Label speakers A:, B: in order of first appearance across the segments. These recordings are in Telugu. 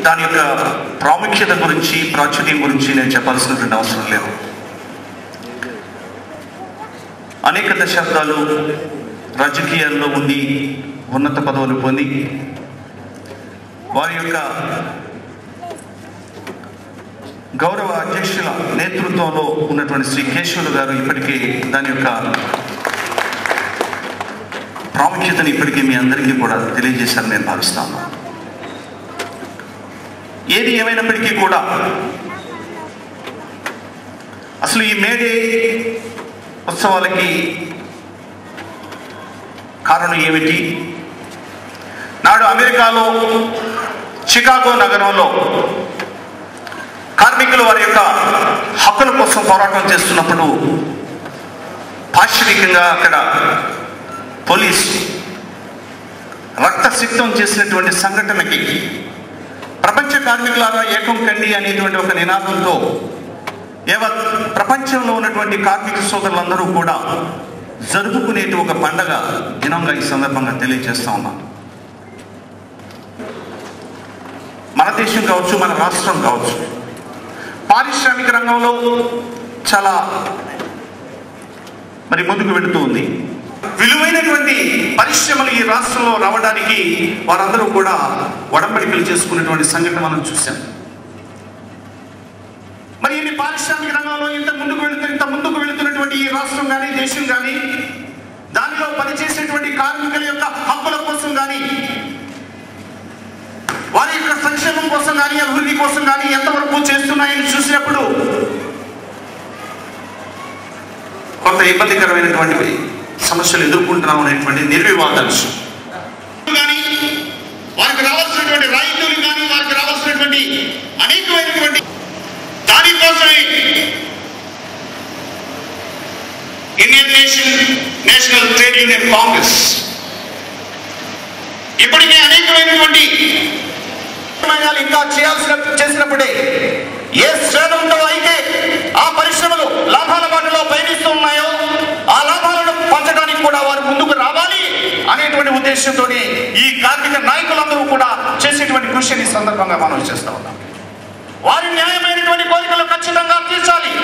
A: దాని యొక్క ప్రాముఖ్యత గురించి, ప్రాచుర్యం గురించి నేను చెప్పాల్సినటువంటి అవసరం లేదు. అనేక దశాబ్దాలు రాజకీయాల్లో ఉండి ఉన్నత పదవులు పొంది వారి యొక్క గౌరవ అధ్యక్షుల నేతృత్వంలో ఉన్నటువంటి శ్రీ కేశవులు గారు ఇప్పటికే దాని యొక్క ప్రాముఖ్యతను ఇప్పటికీ మీ అందరికీ కూడా తెలియజేశారని నేను భావిస్తాను. ఏది ఏమైనప్పటికీ కూడా అసలు ఈ మేడే ఉత్సవాలకి కారణం ఏమిటి? నాడు అమెరికాలో చికాగో నగరంలో కార్మికులు వారి యొక్క హక్కుల కోసం పోరాటం చేస్తున్నప్పుడు పాశవికంగా అక్కడ పోలీసు రక్తసిక్తం చేసినటువంటి సంఘటనకి ప్రపంచ కార్మికులారా ఏకం కండి అనేటువంటి ఒక నినాదంతో యావత్ ప్రపంచంలో ఉన్నటువంటి కార్మిక సోదరులందరూ కూడా జరుపుకునేటి ఒక పండగ దినంగా ఈ సందర్భంగా తెలియజేస్తా ఉన్నాం. మన దేశం కావచ్చు, మన రాష్ట్రం కావచ్చు, పారిశ్రామిక రంగంలో చాలా ముందుకు వెళుతూ ఉంది. విలువైనటువంటి పరిశ్రమలు ఈ రాష్ట్రంలో రావడానికి వారందరూ కూడా ఒడంబడికలు చేసుకునేటువంటి సంఘటన మనం చూసాం. మరి ఈ పారిశ్రామిక రంగంలో ఇంత ముందుకు వెళుతున్నటువంటి ఈ రాష్ట్రం కానీ, దేశం కానీ, దానిలో పనిచేసేటువంటి కార్మికుల యొక్క హక్కుల కోసం కానీ, వారి యొక్క సంక్షేమం కోసం కానీ, అభివృద్ధి కోసం కానీ ఎంతవరకు చేస్తున్నాయని చూసినప్పుడు కొంత ఇబ్బందికరమైనటువంటి సమస్యలు ఎదుర్కొంటున్నాం అనేటువంటి నిర్వివాదాలు కానీ, వారికి రావాల్సినటువంటి రాయితీలు కానీ, వారికి రావాల్సినటువంటి అనేకమైనటువంటి దానికోసమే Indian national trade union Congress ఇప్పటికే అనేకమైనటువంటి ఇంకా చేసినప్పుడే ఏ శ్రేణులతో అయితే ఆ పరిశ్రమలు లాభాల బాటలో పయనిస్తూ ఉన్నాయో ఆ లాభాలను పంచడానికి కూడా వారు ముందుకు రావాలి అనేటువంటి ఉద్దేశంతో ఈ కార్మిక నాయకులందరూ కూడా చేసేటువంటి కృషిని సందర్భంగా మనం చేస్తూ ఉన్నాం. వారి న్యాయమైనటువంటి కోరికలు ఖచ్చితంగా తీర్చాలి.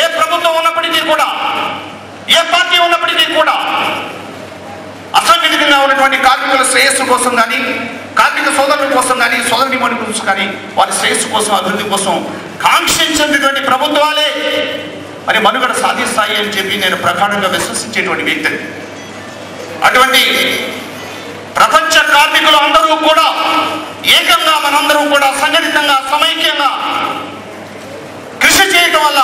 A: ఏ ప్రభుత్వం ఉన్నప్పటికీ కూడా, ఏ పార్టీ ఉన్నప్పటికీ కూడా అసంఘటితంగా ఉన్నటువంటి కార్మికుల శ్రేయస్సు కోసం కానీ, కార్మిక సోదరుల కోసం కానీ, సోదరుని కోసం కానీ, వారి శ్రేయస్సు కోసం, అభివృద్ధి కోసం కాంక్షించేటువంటి ప్రభుత్వాలే మరి మనుగడ సాధిస్తాయి అని చెప్పి నేను ప్రగాఢంగా విశ్వసించేటువంటి వ్యక్తిని. అటువంటి ప్రపంచ కార్మికులు అందరూ కూడా ఏకంగా, మనందరూ కూడా సంఘటితంగా, సమైక్యంగా కృషి చేయటం వల్ల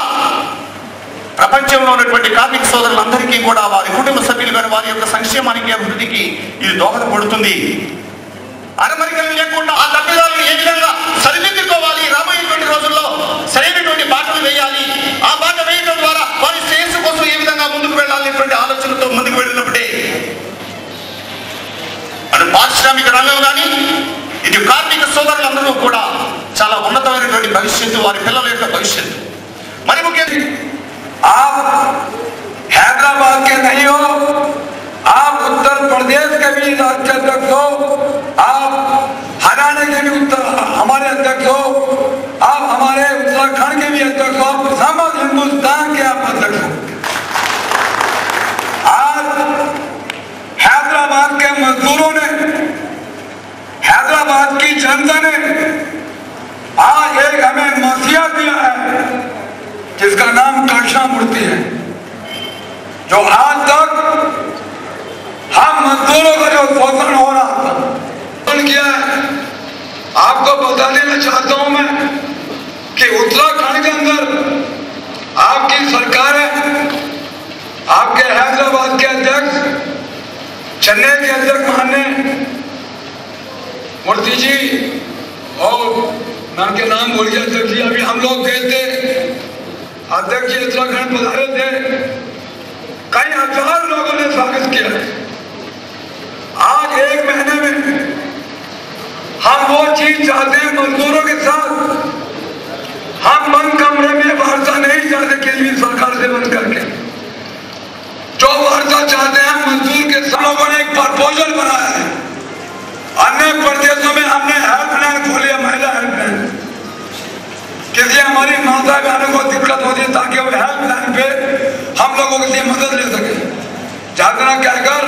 A: ప్రపంచంలో ఉన్నటువంటి కార్మిక సోదరులందరికీ కూడా వారి కుటుంబ సభ్యులు కానీ వారి యొక్క సంక్షేమానికి, అభివృద్ధికి ఇది దోహదపడుతుంది. అరమరికలు లేకుండా ఆ తప్పిదాలను ఏ విధంగా సరిదిద్దుకోవాలి, రాబోయేటువంటి రోజుల్లో సరైనటువంటి బాటలు వేయాలి, ఆ బాట వేయడం ద్వారా వారి శ్రేయస్సు కోసం ఏ విధంగా ముందుకు వెళ్ళాలనేటువంటి ఆలోచనతో ముందుకు వెళ్ళినప్పుడే అటు పారిశ్రామిక రంగం కానీ, ఇటు కార్మిక సోదరులందరూ కూడా చాలా ఉన్నతమైనటువంటి భవిష్యత్తు, వారి పిల్లల యొక్క భవిష్యత్తు. మరి ముఖ్యంగా
B: आप हैदराबाद के नहीं हो, आप उत्तर प्रदेश के भी राज्य अध्यक्ष हो, आप हरियाणा के भी हमारे अध्यक्ष हो, आप हमारे उत्तराखंड के भी अध्यक्ष हो, आप समस्त हिंदुस्तान के आप अध्यक्ष हो. आज हैदराबाद के मजदूरों ने, हैदराबाद की जनता ने आज एक हमें मसीहा दिया है जिसका नाम दक्षिणामूर्ति है, जो आज तक हम मजदूरों का जो शोषण हो रहा था किया है. आपको बता देना चाहता हूं मैं कि उत्तराखंड के अंदर आपकी सरकार है, आपके हैदराबाद के अध्यक्ष, चेन्नई के अध्यक्ष माननीय मूर्ति जी, और मैं उनके नाम भूल गया अध्यक्ष जी, अभी हम लोग गए थे, अध्यक्ष जी उत्तराखंड पधारे थे, कई हजार लोगों ने स्वागत किया. आज एक महीने में हम वो चीज चाहते हैं मजदूरों के साथ, हम बंद कमरे में वार्ता नहीं चाहते केंद्र सरकार से बंद करके, जो वार्ता चाहते हैं मजदूर के साथ. लोगों ने एक प्रपोजल बनाया है, अन्य प्रदेशों में हमने हेल्पलाइन खोली है, महिला माता बहनों को दिक्कत होती है ताकि वो हेल्पलाइन पे हम लोगों के लिए मदद ले सके। जातना कहकर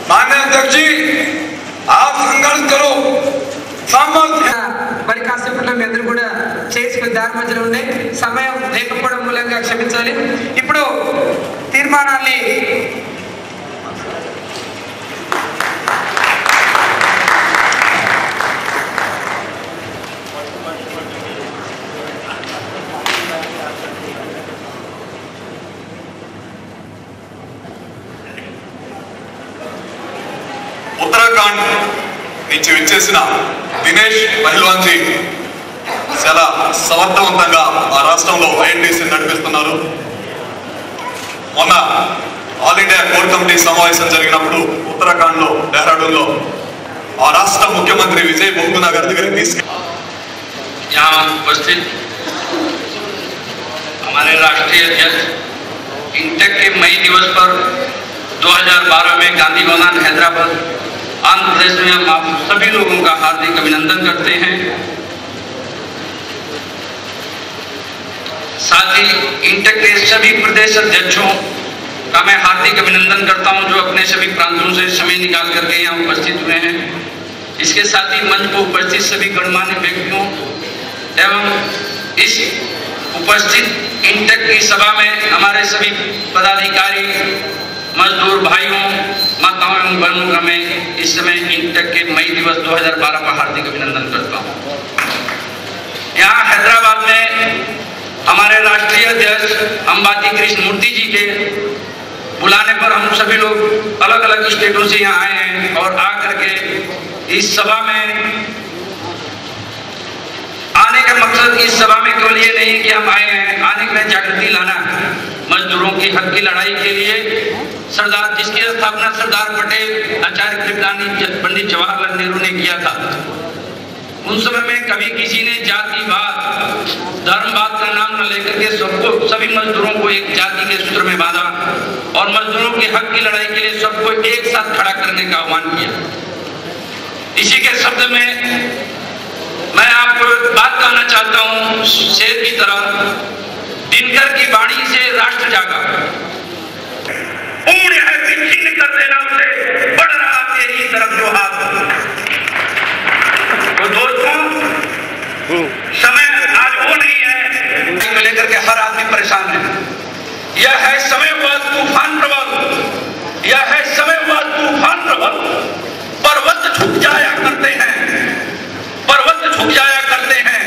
B: माननीय अध्यक्ष जी आप संघर्ष करो
C: మరి కాసేపట్లో మీ అందరూ కూడా చేసుకుని దారి మధ్యలో ఉండే సమయం లేకపోవడం మూలంగా క్షమించాలి. ఇప్పుడు తీర్మానాన్ని
D: ఉత్తరాఖండ్ నుంచి విచ్చేసిన దినేష్ పహల్వాన్ జీ చాలా సమర్థవంతంగా ఆ రాష్ట్రంలో ఐఎన్టీసీ నడిపిస్తున్నారు. మొన్న ఆల్ ఇండియా కోర్ కమిటీ సమావేశం జరిగినప్పుడు ఉత్తరాఖండ్లో డెహ్రాడూన్లో ఆ రాష్ట్ర ముఖ్యమంత్రి విజయ్ బహుగుణ గారి దగ్గరికి తీసుకెళ్ళి
E: यहाँ उपस्थित हमारे राष्ट्रीय अध्यक्ष इंटेक के मई दिवस पर 2012 में गांधी मैदान हैदराबाद आंध्र प्रदेश में हम आप सभी लोगों का हार्दिक अभिनंदन करते हैं। साथ ही इंटेक के सभी प्रदेश अध्यक्षों का मैं हार्दिक अभिनंदन करता हूं जो अपने सभी प्रांतों से समय निकाल करके यहाँ उपस्थित हुए हैं। इसके साथ ही मंच पर उपस्थित सभी गणमान्य व्यक्तियों एवं इस उपस्थित इंटेक की सभा में हमारे सभी पदाधिकारी, मजदूर भाइयों, माताओं एवं बहनों का मैं इस समय इंटेक के मई दिवस 2012 का हार्दिक अभिनंदन करता हूं। यहाँ हैदराबाद में हमारे राष्ट्रीय अध्यक्ष अंबाती कृष्ण मूर्ति जी के बुलाने पर हम सभी लोग अलग अलग स्टेटों से यहाँ आए हैं और आकर के इस सभा में आने का मकसद इस सभा में केवल ये नहीं कि हम आए हैं, आने में जागृति लाना मजदूरों की हक की लड़ाई के लिए सरदार जिसकी स्थापना सरदार पटेल, आचार्य कृपलानी, पंडित जवाहरलाल नेहरू ने किया था। उन समय में कभी किसी ने जातिवाद, धर्मवाद का नाम न लेकर के सबको, सभी मजदूरों को एक जाति के सूत्र में बांधा और मजदूरों के हक की लड़ाई के लिए सबको एक साथ खड़ा करने का आह्वान किया। इसी के शब्द में मैं आपको बात कहना चाहता हूं, शेर की तरह दिनकर की वाणी से राष्ट्र जागा, पूर्ण है विच्छिन्न कर देना उसे, बढ़ रहा तेरी तरफ जो हाथ। तो दोस्तों समय आज वो नहीं है लेकर के हर आदमी परेशान है। यह है समय हुआ तूफान प्रबल, यह है समय हुआ तूफान प्रबल। पर्वत झुक जाया करते हैं, पर्वत झुक जाया करते हैं।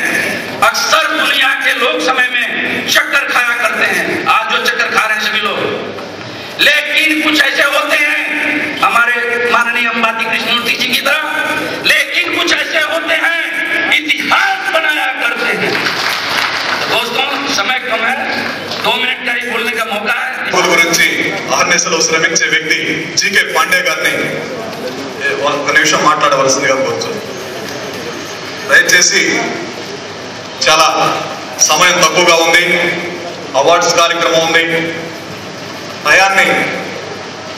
E: अक्सर दुनिया के लोग समय में चक्कर खाया करते हैं, आज जो चक्कर खा रहे हैं सभी लोग, लेकिन कुछ ऐसे होते हैं हमारे माननीय अंबाती कृष्ण मूर्ति जी की तरह, लेकिन कुछ ऐसे होते हैं इतिहास बनाया करते हैं। दोस्तों समय कम है, 2 मिनट का ही बोलने का मौका है।
D: గురించి అహర్నిశలో శ్రమించే వ్యక్తి జీకే పాండే గారిని ఒక నిమిషం మాట్లాడవలసిందిగా కోరుచు. దయచేసి చాలా సమయం తక్కువగా ఉంది, అవార్డ్స్ కార్యక్రమం ఉంది, టయాన్ని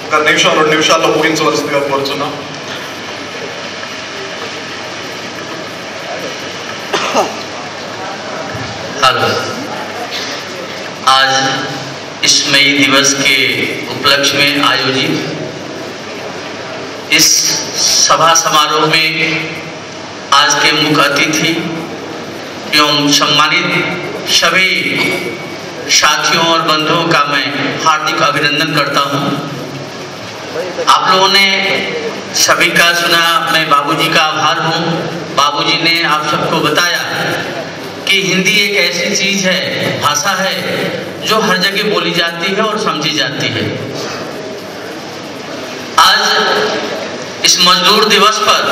D: ఒక నిమిషం 2 నిమిషాల్లో ముగించవలసిందిగా కోరుచున్నాం.
F: आज इस मई दिवस के उपलक्ष्य में आयोजित इस सभा समारोह में आज के मुख्य अतिथि एवं सम्मानित सभी साथियों और बंधुओं का मैं हार्दिक अभिनंदन करता हूं। आप लोगों ने सभी का सुना, मैं बाबूजी का आभार हूं। बाबूजी ने आप सबको बताया कि हिंदी एक ऐसी चीज है, भाषा है जो हर जगह बोली जाती है और समझी जाती है। आज इस मजदूर दिवस पर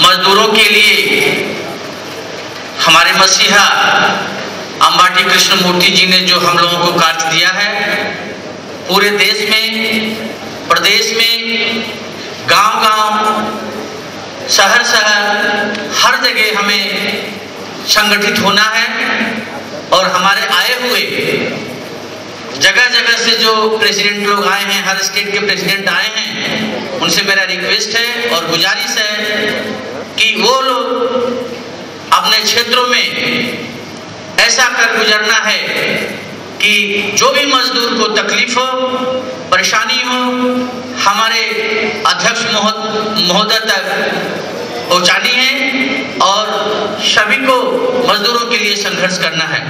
F: मजदूरों के लिए हमारे मसीहा अंबाती कृष्ण मूर्ति जी ने जो हम लोगों को कार्य दिया है, पूरे देश में, प्रदेश में, गांव-गांव, शहर-शहर, हर जगह हमें संगठित होना है और हमारे आए हुए जगह जगह से जो प्रेसिडेंट लोग आए हैं, हर स्टेट के प्रेसिडेंट आए हैं, उनसे मेरा रिक्वेस्ट है और गुजारिश है कि वो लोग अपने क्षेत्र क्षेत्रों में ऐसा कर गुजरना है कि जो भी मजदूर को तकलीफ हो, परेशानी हो, हमारे अध्यक्ष महोदय तक पहुंचानी है और सभी को मजदूरों के लिए संघर्ष करना है।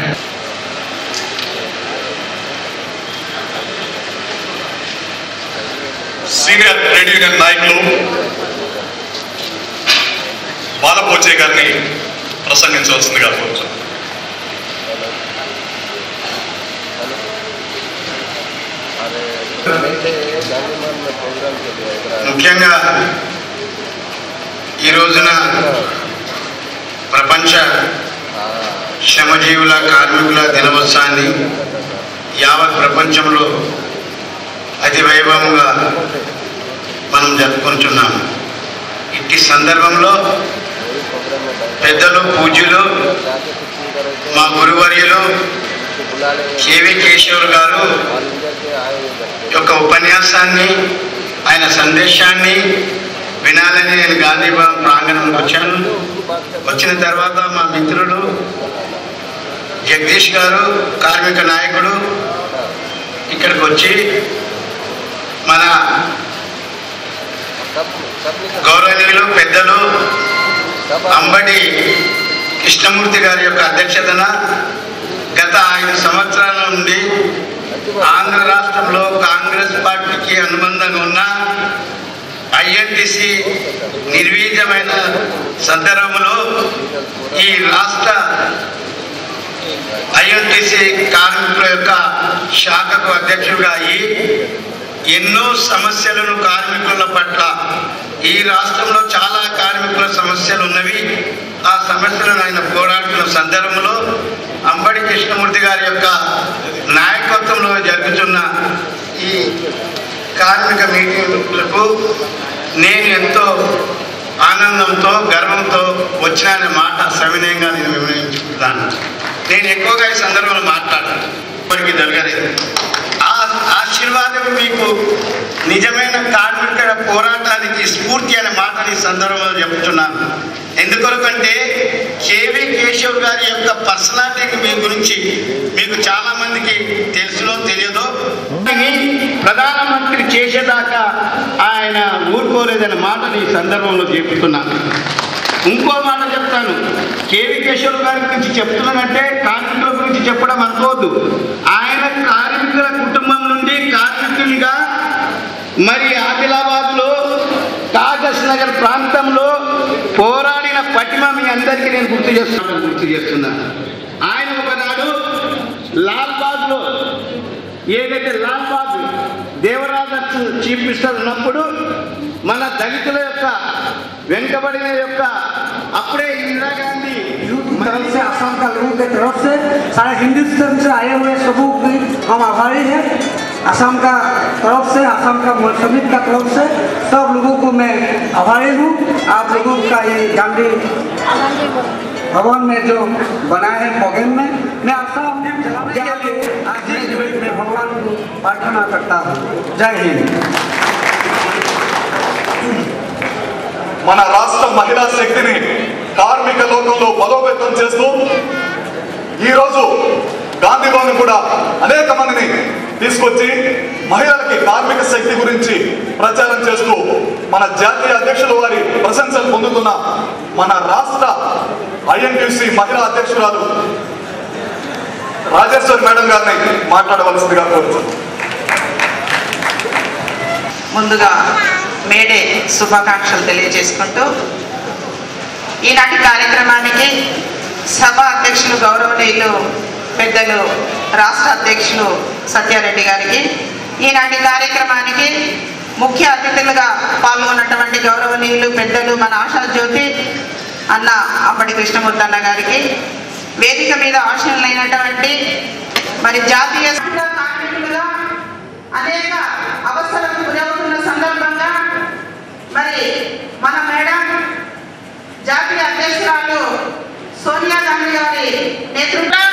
D: సీనియర్ ట్రేడ్ యూనియన్ నాయకులు బాలపోచే గారిని ప్రసంగించవలసిందిగా కోరుతున్నాను.
G: ముఖ్యంగా ఈ రోజున ప్రపంచ శ్రమజీవుల కార్మికుల దినోత్సవాన్ని యావత్ ప్రపంచంలో అతి వైభవంగా మనం జరుపుకుంటున్నాము. ఇట్టి సందర్భంలో పెద్దలు, పూజ్యులు, మా గురువర్యులు కేవి కేశవ్ గారు యొక్క ఉపన్యాసాన్ని, ఆయన సందేశాన్ని వినాలని నేను గాంధీ భవన్ ప్రాంగణంకి వచ్చాను. వచ్చిన తర్వాత మా మిత్రులు జగదీష్ గారు, కార్మిక నాయకుడు, ఇక్కడికి వచ్చి మన గౌరవనీయులు పెద్దలు అంబడి కృష్ణమూర్తి గారి యొక్క అధ్యక్షతన గత 5 సంవత్సరాల నుండి ఆంధ్ర రాష్ట్రంలో కాంగ్రెస్ పార్టీకి అనుబంధంగా ఉన్న ఐఎన్టీసీ నిర్వీర్యమైన సందర్భంలో ఈ రాష్ట్ర ఐఎన్టీసీ కార్మికుల యొక్క శాఖకు అధ్యక్షుడిగా అయ్యి ఎన్నో సమస్యలను కార్మికుల పట్ల, ఈ రాష్ట్రంలో చాలా కార్మికుల సమస్యలు ఉన్నవి, ఆ సమస్యలను ఆయన పోరాడుతున్న సందర్భంలో అంబడి కృష్ణమూర్తి గారి యొక్క నాయకత్వంలో జరుగుతున్న ఈ కార్మిక మీటింగ్లకు నేను ఎంతో ఆనందంతో, గర్వంతో వచ్చిన మాట సవినయంగా నేను వివరించుకుంటున్నాను. నేను ఎక్కువగా ఈ సందర్భంలో మాట్లాడాను, ఇప్పటికీ జరగలేదు. ఆ ఆశీర్వాదం మీకు నిజమైన కార్మిక పోరాటానికి స్ఫూర్తి అనే మాటని సందర్భంలో చెప్తున్నాను. ఎందుకొరకంటే కేవి కేశవ్ గారి యొక్క పర్సనాలిటీకి మీ గురించి మీకు చాలా మందికి తెలుసులో తెలియదో, ప్రధానమంత్రి చేసేదాకా ఆయన ఊరుకోలేదనే మాటని ఈ సందర్భంలో చెప్తున్నాను. ఇంకో మాట చెప్తాను, కేవి కేశవ్ గారి గురించి చెప్తున్నానంటే కార్మికుల గురించి చెప్పడం అనుకోవద్దు. ఆయన కార్మికుల కుటుంబం నుండి కార్మికునిగా మరి ఆదిలాబాద్లో కాగజ్ నగర్ ప్రాంతంలో పోరాడిన పటిమ మీ అందరికీ నేను గుర్తు చేస్తున్నాను. ఆయన ఒకనాడు లాల్బాగ్లో, ఏదైతే లాల్బాగ్ దేవరాజ చీఫ్ మినిస్టర్ ఉన్నప్పుడు మన దళితుల యొక్క వెనుకబడిన యొక్క అప్పుడే ఇందిరాగాంधी
H: तरफ से, असम का लोगों के तरफ से, सारे हिंदुस्तान से आए हुए सबों की हम आभारी हैं। असम का तरफ से, असम का समिति का तरफ से सब लोगों को मैं आभारी हूँ। आप लोगों का ये गांधी भवन में जो बनाए हैं प्रोग्राम में, मैं आशा मैं भगवान को प्रार्थना करता हूँ। जय हिंद।
D: మన రాష్ట్ర మహిళా శక్తిని కార్మిక లోకంలో బలోపేతం చేస్తూ ఈరోజు గాంధీ భవన్ కూడా అనేక మందిని తీసుకొచ్చి మహిళలకి కార్మిక శక్తి గురించి ప్రచారం చేస్తూ మన జాతీయ అధ్యక్షులు వారి ప్రశంసలు పొందుతున్న మన రాష్ట్ర ఐఎన్టీసీ మహిళా అధ్యక్షురాలు రాజేశ్వరి మేడం గారిని మాట్లాడవలసిందిగా కోరుతున్నాను.
I: ముందుగా మేడే శుభాకాంక్షలు తెలియజేసుకుంటూ ఈనాటి కార్యక్రమానికి సభ అధ్యక్షులు గౌరవనీయులు పెద్దలు రాష్ట్ర అధ్యక్షులు సత్యారెడ్డి గారికి, ఈనాటి కార్యక్రమానికి ముఖ్య అతిథులుగా పాల్గొన్నటువంటి గౌరవనీయులు పెద్దలు మన ఆశాజ్యోతి అన్న అంబడి కృష్ణమూర్తి అన్న గారికి, వేదిక మీద ఆశీనులైనటువంటి మరి జాతీయ కార్మికులుగా అనేక అవసరాలకు గురవుతున్న సందర్భంగా మరి మన మేడం జాతీయ అధ్యక్షురాలు సోనియా గాంధీ గారి నేతృత్వం